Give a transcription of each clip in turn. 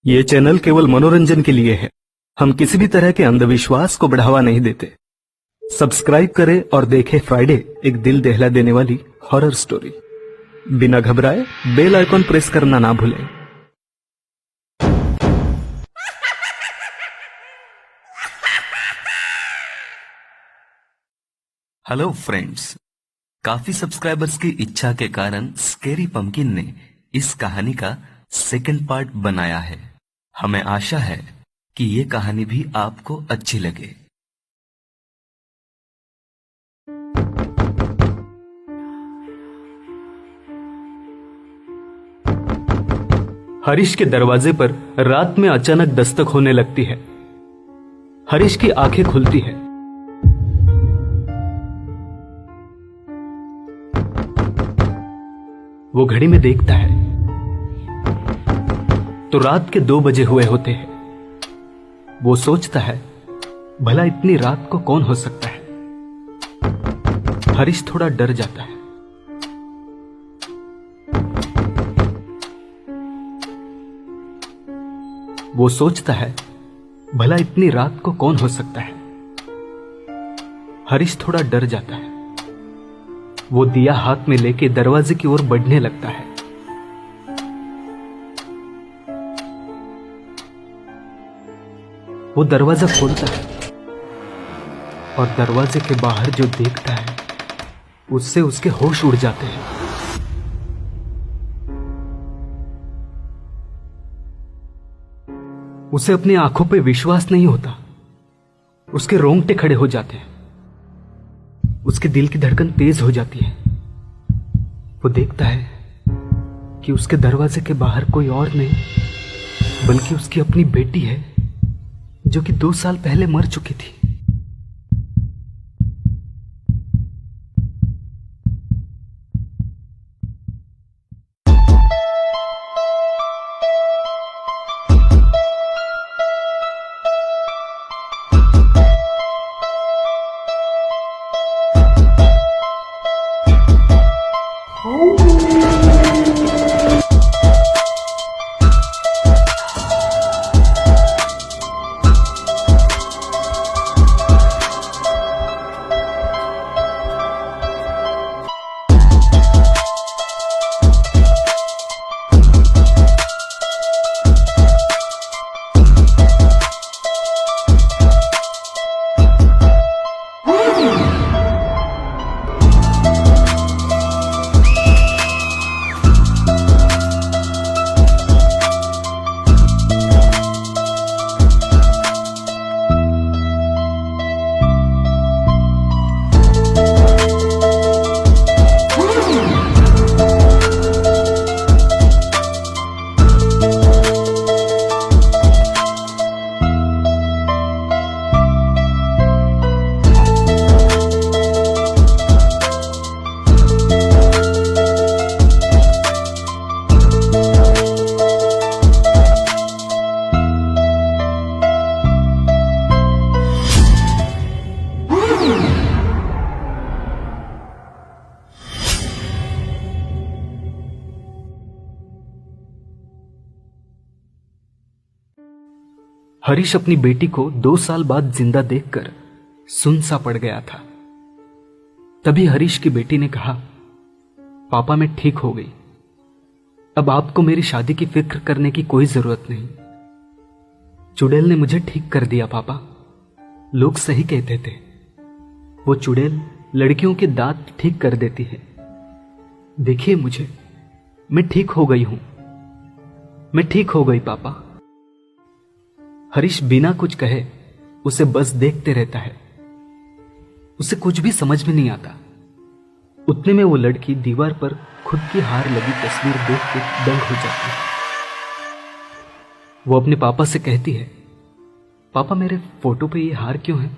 ये चैनल केवल मनोरंजन के लिए है। हम किसी भी तरह के अंधविश्वास को बढ़ावा नहीं देते। सब्सक्राइब करें और देखें फ्राइडे, एक दिल दहला देने वाली हॉरर स्टोरी। बिना घबराए बेल आइकॉन प्रेस करना ना भूलें। हेलो फ्रेंड्स, काफी सब्सक्राइबर्स की इच्छा के कारण स्केरी पंपकिन ने इस कहानी का सेकंड पार्ट बनाया है। हमें आशा है कि ये कहानी भी आपको अच्छी लगे। हरीश के दरवाजे पर रात में अचानक दस्तक होने लगती है। हरीश की आंखें खुलती है। वो घड़ी में देखता है तो रात के 2 बजे हुए होते हैं। वो सोचता है, भला इतनी रात को कौन हो सकता है। हरीश थोड़ा डर जाता है। वो सोचता है, भला इतनी रात को कौन हो सकता है। हरीश थोड़ा डर जाता है। वो दिया हाथ में लेके दरवाजे की ओर बढ़ने लगता है। वो दरवाजा खोलता है और दरवाजे के बाहर जो देखता है उससे उसके होश उड़ जाते हैं। उसे अपनी आंखों पे विश्वास नहीं होता। उसके रोंगटे खड़े हो जाते हैं। उसके दिल की धड़कन तेज हो जाती है। वो देखता है कि उसके दरवाजे के बाहर कोई और नहीं बल्कि उसकी अपनी बेटी है, जो कि 2 साल पहले मर चुकी थी। हरीश अपनी बेटी को 2 साल बाद जिंदा देखकर सुन सा पड़ गया था। तभी हरीश की बेटी ने कहा, पापा मैं ठीक हो गई। अब आपको मेरी शादी की फिक्र करने की कोई जरूरत नहीं। चुड़ैल ने मुझे ठीक कर दिया पापा। लोग सही कहते थे, वो चुड़ैल लड़कियों के दांत ठीक कर देती है। देखिए मुझे, मैं ठीक हो गई हूं। मैं ठीक हो गई पापा। हरीश बिना कुछ कहे उसे बस देखते रहता है। उसे कुछ भी समझ में नहीं आता। उतने में वो लड़की दीवार पर खुद की हार लगी तस्वीर देख के दंग हो जाती है। वो अपने पापा से कहती है, पापा मेरे फोटो पे ये हार क्यों है?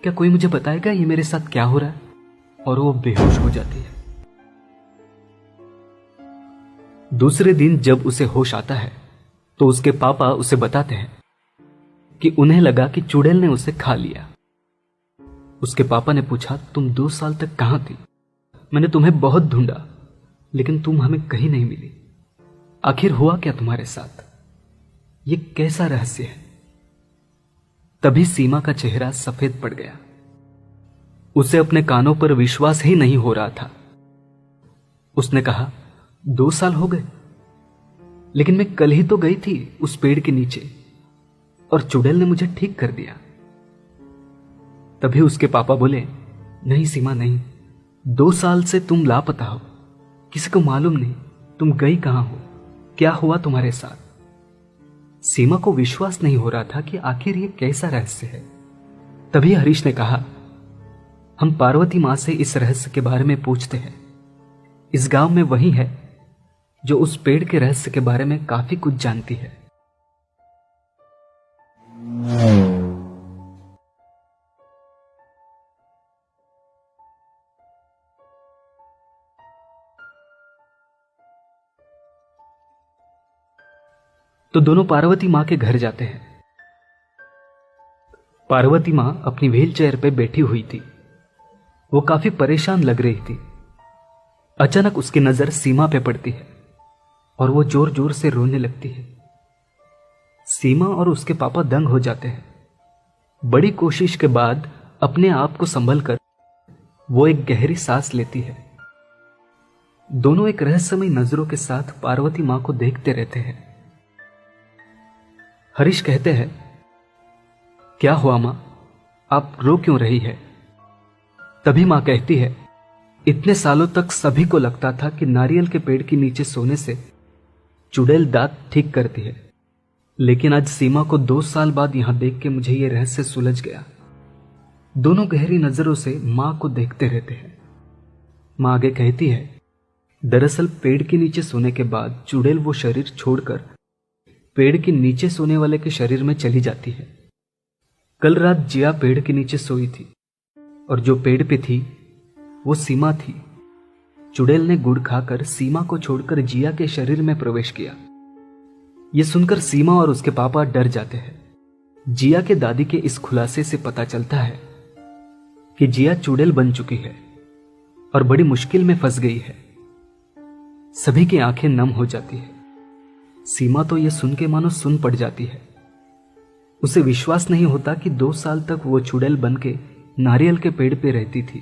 क्या कोई मुझे बताएगा ये मेरे साथ क्या हो रहा है? और वो बेहोश हो जाती है। दूसरे दिन जब उसे होश आता है तो उसके पापा उसे बताते हैं कि उन्हें लगा कि चुड़ैल ने उसे खा लिया। उसके पापा ने पूछा, तुम 2 साल तक कहां थी? मैंने तुम्हें बहुत ढूंढा लेकिन तुम हमें कहीं नहीं मिली। आखिर हुआ क्या तुम्हारे साथ? ये कैसा रहस्य है? तभी सीमा का चेहरा सफेद पड़ गया। उसे अपने कानों पर विश्वास ही नहीं हो रहा था। उसने कहा, 2 साल हो गए? लेकिन मैं कल ही तो गई थी उस पेड़ के नीचे और चुड़ैल ने मुझे ठीक कर दिया। तभी उसके पापा बोले, नहीं सीमा नहीं, 2 साल से तुम लापता हो, किसी को मालूम नहीं तुम गई कहां हो, क्या हुआ तुम्हारे साथ। सीमा को विश्वास नहीं हो रहा था कि आखिर ये कैसा रहस्य है। तभी हरीश ने कहा, हम पार्वती मां से इस रहस्य के बारे में पूछते हैं। इस गांव में वही है जो उस पेड़ के रहस्य के बारे में काफी कुछ जानती है। तो दोनों पार्वती मां के घर जाते हैं। पार्वती मां अपनी व्हीलचेयर पे बैठी हुई थी। वो काफी परेशान लग रही थी। अचानक उसकी नजर सीमा पे पड़ती है और वो जोर जोर से रोने लगती है। सीमा और उसके पापा दंग हो जाते हैं। बड़ी कोशिश के बाद अपने आप को संभलकर वो एक गहरी सांस लेती है। दोनों एक रहस्यमय नजरों के साथ पार्वती मां को देखते रहते हैं। हरीश कहते हैं, क्या हुआ मां, आप रो क्यों रही है? तभी मां कहती है, इतने सालों तक सभी को लगता था कि नारियल के पेड़ के नीचे सोने से चुड़ैल दांत ठीक करती है, लेकिन आज सीमा को 2 साल बाद यहां देख के मुझे यह रहस्य सुलझ गया। दोनों गहरी नजरों से मां को देखते रहते हैं। मां आगे कहती है, दरअसल पेड़ के नीचे सोने के बाद चुड़ैल वो शरीर छोड़कर पेड़ के नीचे सोने वाले के शरीर में चली जाती है। कल रात जिया पेड़ के नीचे सोई थी और जो पेड़ पे थी वो सीमा थी। चुड़ैल ने गुड़ खाकर सीमा को छोड़कर जिया के शरीर में प्रवेश किया। यह सुनकर सीमा और उसके पापा डर जाते हैं। जिया के दादी के इस खुलासे से पता चलता है कि जिया चुड़ैल बन चुकी है और बड़ी मुश्किल में फंस गई है। सभी की आंखें नम हो जाती है। सीमा तो यह सुन के मानो सुन पड़ जाती है। उसे विश्वास नहीं होता कि 2 साल तक वो चुड़ैल बन के नारियल के पेड़ पे रहती थी।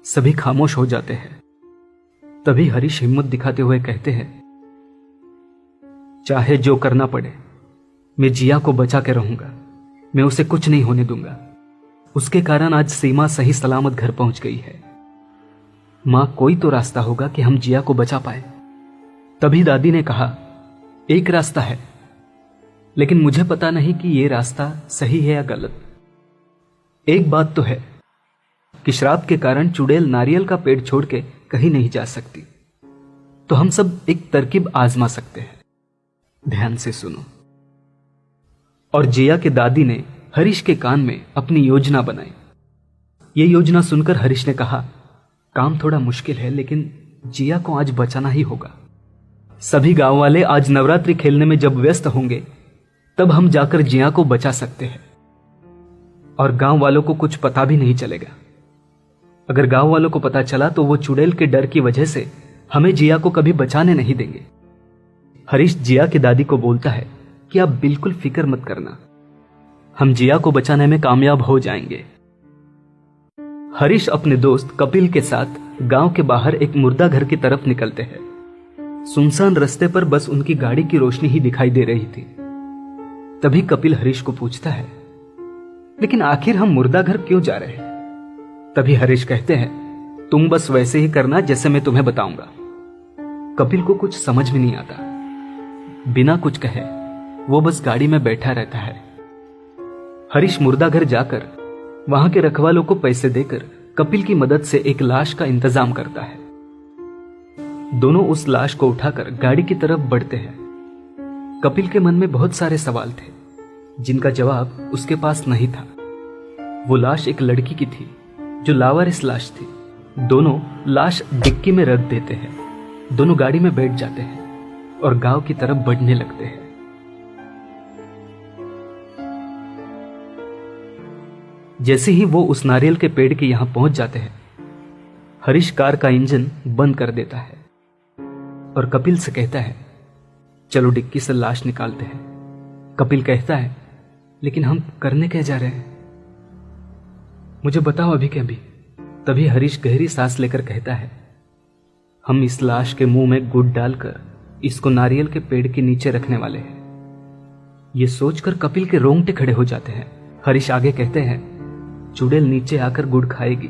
सभी खामोश हो जाते हैं। तभी हरीश हिम्मत दिखाते हुए कहते हैं, चाहे जो करना पड़े मैं जिया को बचा के रहूंगा। मैं उसे कुछ नहीं होने दूंगा। उसके कारण आज सीमा सही सलामत घर पहुंच गई है। मां, कोई तो रास्ता होगा कि हम जिया को बचा पाए। तभी दादी ने कहा, एक रास्ता है, लेकिन मुझे पता नहीं कि यह रास्ता सही है या गलत। एक बात तो है कि श्राप के कारण चुड़ैल नारियल का पेड़ छोड़ के कहीं नहीं जा सकती। तो हम सब एक तरकीब आजमा सकते हैं। ध्यान से सुनो। और जिया के दादी ने हरीश के कान में अपनी योजना बनाई। यह योजना सुनकर हरीश ने कहा, काम थोड़ा मुश्किल है, लेकिन जिया को आज बचाना ही होगा। सभी गांव वाले आज नवरात्रि खेलने में जब व्यस्त होंगे तब हम जाकर जिया को बचा सकते हैं और गांव वालों को कुछ पता भी नहीं चलेगा। अगर गांव वालों को पता चला तो वो चुड़ैल के डर की वजह से हमें जिया को कभी बचाने नहीं देंगे। हरीश जिया की दादी को बोलता है कि आप बिल्कुल फिक्र मत करना, हम जिया को बचाने में कामयाब हो जाएंगे। हरीश अपने दोस्त कपिल के साथ गांव के बाहर एक मुर्दा घर की तरफ निकलते हैं। सुनसान रास्ते पर बस उनकी गाड़ी की रोशनी ही दिखाई दे रही थी। तभी कपिल हरीश को पूछता है, लेकिन आखिर हम मुर्दा घर क्यों जा रहे हैं? तभी हरीश कहते हैं, तुम बस वैसे ही करना जैसे मैं तुम्हें बताऊंगा। कपिल को कुछ समझ में नहीं आता। बिना कुछ कहे वो बस गाड़ी में बैठा रहता है। हरीश मुर्दा घर जाकर वहां के रखवालों को पैसे देकर कपिल की मदद से एक लाश का इंतजाम करता है। दोनों उस लाश को उठाकर गाड़ी की तरफ बढ़ते हैं। कपिल के मन में बहुत सारे सवाल थे जिनका जवाब उसके पास नहीं था। वो लाश एक लड़की की थी जो लावारिस लाश थी। दोनों लाश डिक्की में रख देते हैं। दोनों गाड़ी में बैठ जाते हैं और गांव की तरफ बढ़ने लगते हैं। जैसे ही वो उस नारियल के पेड़ के यहां पहुंच जाते हैं, हरीश कार का इंजन बंद कर देता है और कपिल से कहता है, चलो डिक्की से लाश निकालते हैं। कपिल कहता है, लेकिन हम करने क्या जा रहे हैं? मुझे बताओ अभी के अभी। तभी हरीश गहरी सांस लेकर कहता है, हम इस लाश के मुंह में गुड़ डालकर इसको नारियल के पेड़ के नीचे रखने वाले हैं। ये सोचकर कपिल के रोंगटे खड़े हो जाते हैं। हरीश आगे कहते हैं, चुड़ैल नीचे आकर गुड़ खाएगी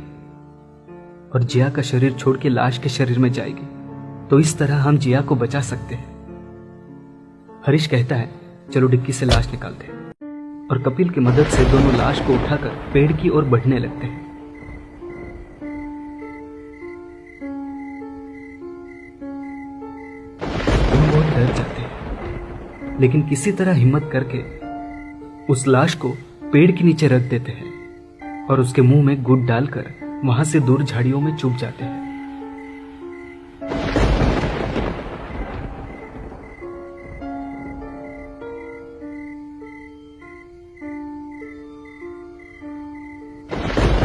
और जिया का शरीर छोड़ के लाश के शरीर में जाएगी, तो इस तरह हम जिया को बचा सकते हैं। हरीश कहता है, चलो डिक्की से लाश निकालते हैं। और कपिल की मदद से दोनों लाश को उठाकर पेड़ की ओर बढ़ने लगते हैं। दोनों बहुत डर जाते हैं, लेकिन किसी तरह हिम्मत करके उस लाश को पेड़ के नीचे रख देते हैं और उसके मुंह में गुड़ डालकर वहां से दूर झाड़ियों में छुप जाते हैं।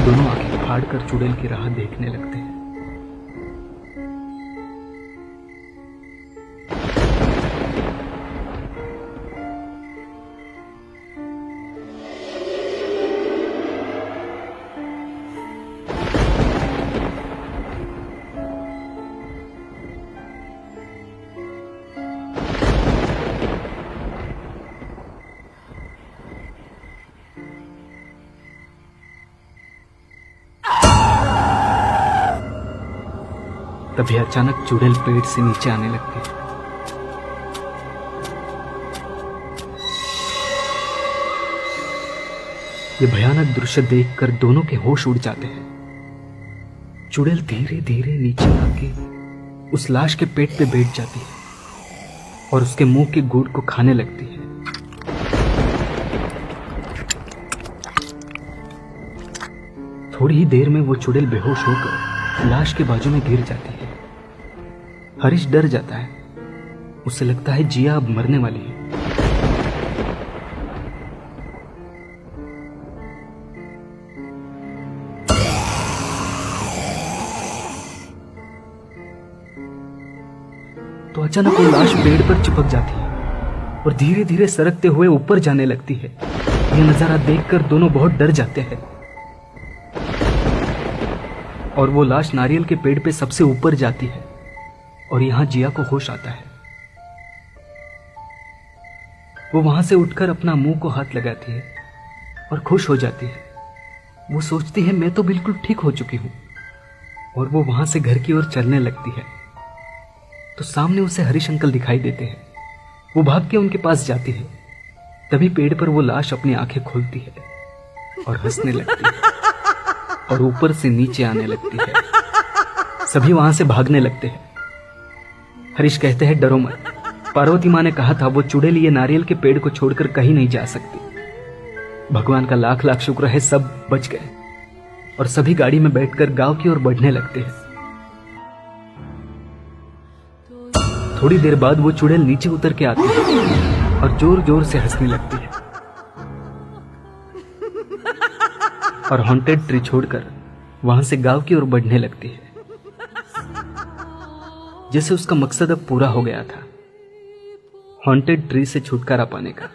दोनों आंखें फाड़कर चुड़ैल की राह देखने लगते हैं। तभी अचानक चुड़ैल पेड़ से नीचे आने लगती है। ये भयानक दृश्य देखकर दोनों के होश उड़ जाते हैं। चुड़ैल धीरे धीरे नीचे आके उस लाश के पेट पे बैठ जाती है और उसके मुंह के गुड़ को खाने लगती है। थोड़ी ही देर में वो चुड़ैल बेहोश होकर लाश के बाजू में गिर जाती है। हरीश डर जाता है। उसे लगता है जिया अब मरने वाली है। तो अचानक वो लाश पेड़ पर चिपक जाती है और धीरे धीरे सरकते हुए ऊपर जाने लगती है। यह नजारा देखकर दोनों बहुत डर जाते हैं और वो लाश नारियल के पेड़ पे सबसे ऊपर जाती है और यहां जिया को होश आता है। वो वहां से उठकर अपना मुंह को हाथ लगाती है और खुश हो जाती है। वो सोचती है मैं तो बिल्कुल ठीक हो चुकी हूं और वो वहां से घर की ओर चलने लगती है। तो सामने उसे हरीश अंकल दिखाई देते हैं। वो भाग के उनके पास जाती है। तभी पेड़ पर वो लाश अपनी आंखें खोलती है और हंसने लगती है और ऊपर से नीचे आने लगती है। सभी वहां से भागने लगते हैं। हरीश कहते हैं, डरो मत। पार्वती माँ ने कहा था वो चुड़ैल ये नारियल के पेड़ को छोड़कर कहीं नहीं जा सकती। भगवान का लाख लाख शुक्र है सब बच गए। और सभी गाड़ी में बैठकर गांव की ओर बढ़ने लगते हैं। थोड़ी देर बाद वो चुड़ैल नीचे उतर के आती है और जोर जोर से हंसने लगती है और हॉन्टेड ट्री छोड़कर वहां से गांव की ओर बढ़ने लगती है। जैसे उसका मकसद अब पूरा हो गया था, हॉन्टेड ट्री से छुटकारा पाने का।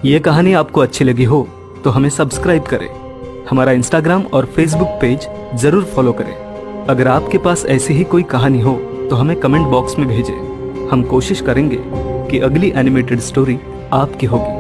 ये कहानी आपको अच्छी लगी हो तो हमें सब्सक्राइब करें। हमारा इंस्टाग्राम और फेसबुक पेज जरूर फॉलो करें। अगर आपके पास ऐसी ही कोई कहानी हो तो हमें कमेंट बॉक्स में भेजें। हम कोशिश करेंगे कि अगली एनिमेटेड स्टोरी आपकी होगी।